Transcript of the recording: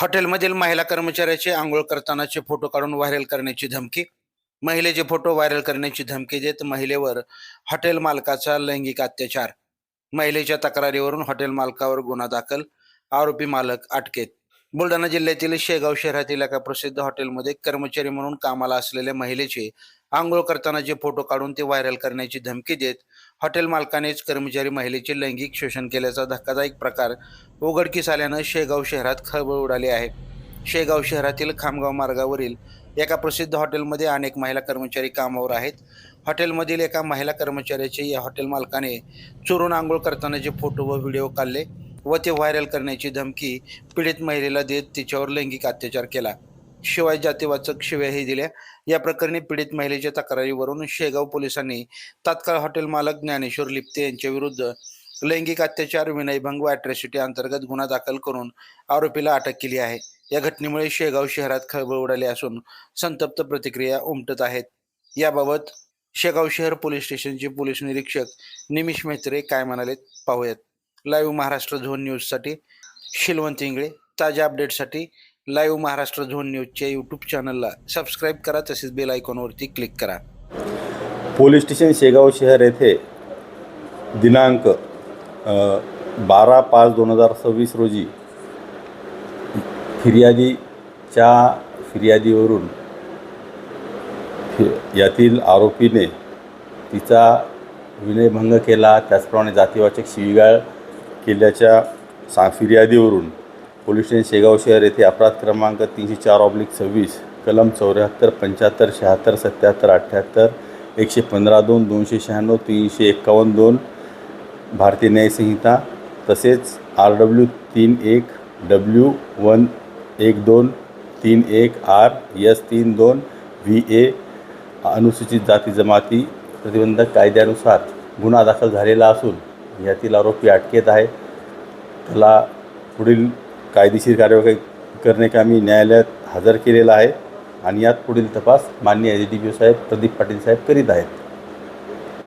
हॉटेलमधील महिला कर्मचाऱ्याचे अंघोळ करतानाचे फोटो काढून व्हायरल करण्याची धमकी. महिलेचे फोटो व्हायरल करण्याची धमकी देत महिलेवर हॉटेल मालकाचा लैंगिक अत्याचार. महिलेच्या तक्रारीवरून हॉटेल मालकावर गुन्हा दाखल. आरोपी मालक अटकेत. बुलढाणा जिल्ह्यातील शेगाव शहरातील एका प्रसिद्ध हॉटेलमध्ये कर्मचारी म्हणून कामाला असलेल्या महिलेचे आंघोळ करतानाचे फोटो काढून ते व्हायरल करण्याची धमकी देत हॉटेल मालकानेच कर्मचारी महिलेचे लैंगिक शोषण केल्याचा धक्कादायक प्रकार उघडकीस आल्यानं शेगाव शहरात खळबळ उडाली आहे. शेगाव शहरातील खामगाव मार्गावरील एका प्रसिद्ध हॉटेलमध्ये अनेक महिला कर्मचारी कामावर आहेत. हॉटेलमधील एका महिला कर्मचाऱ्याचे या हॉटेल मालकाने चोरून आंघोळ करतानाचे फोटो व व्हिडिओ काढले व ते व्हायरल करण्याची धमकी पीडित महिलेला देत तिच्यावर लैंगिक अत्याचार केला. शिवाय जातीवाचक शिव्याही दिल्या. या प्रकरणी पीडित महिलेच्या तक्रारीवरून शेगाव पोलिसांनी तात्काळ हॉटेल मालक ज्ञानेश्वर लिप्ते यांच्या विरुद्ध लैंगिक अत्याचार, विनयभंग व अॅट्रॉसिटी अंतर्गत गुन्हा दाखल करून आरोपीला अटक केली आहे. या घटनेमुळे शेगाव शहरात खळबळ उडाली असून संतप्त प्रतिक्रिया उमटत आहेत. याबाबत शेगाव शहर पोलीस स्टेशनचे पोलीस निरीक्षक निमिष म्हेत्रे काय म्हणालेत पाहूयात. लाईव्ह महाराष्ट्र झोन न्यूजसाठी शिलवंत इंगळे. ताज्या अपडेटसाठी लाईव्ह महाराष्ट्र झोन न्यूजच्या यूट्यूब चॅनलला सबस्क्राईब करा, तसेच बेल आयकॉनवरती क्लिक करा. पोलीस स्टेशन शेगाव शहर येथे दिनांक 12/5/2026 रोजी फिर्यादीवरून यातील आरोपीने तिचा विनयभंग केला, त्याचप्रमाणे जातीवाचक शिवीगाळ केल्याच्या फिर्यादीवरून पोलीस स्टेशन शेगाव शहर येथे अपराध क्रमांक 304/26 कलम 74, 75, 76, 77, 78, 115(2), 296, 351(2) भारतीय न्याय संहिता तसेच RW 31, W 112, 31 R S 32 VA अनुसूचित जाती जमाती प्रतिबंधक कायद्यानुसार गुन्हा दाखल झालेला असून यातील आरोपी अटकेत आहे. त्याला पुढील कायदेशीर कार्यवाही करण्याकामी न्यायालयात हजर केलेला आहे आणि यात पुढील तपास माननीय ADPO साहेब प्रदीप पाटील साहेब करीत आहेत.